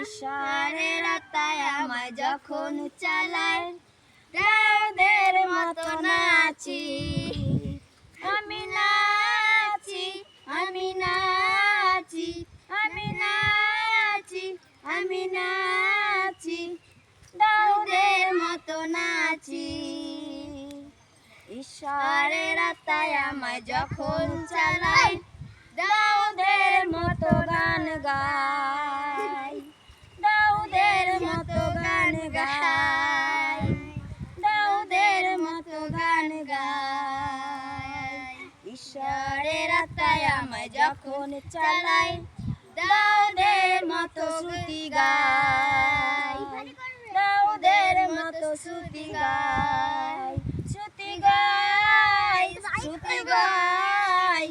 ঈশ্বরের আত্মায় আমায় যখন চালায় দাউদের মতো নাচি আমি নাচি আমি নাচি আমি নাচি আমি নাচি দাউদের মতো নাচি ঈশ্বরের আত্মায় আমায় যখন চালায় দাউদের মতো গান গাই দাউদের মতো গান গাই দাউদের মতো গান গাই ঈশ্বরের আত্মায় আমায় যখন চালায় দাউদের মতো শ্রুতি গাই দাউদের মতো শ্রুতি গাই শ্রুতি গাই শ্রুতি গাই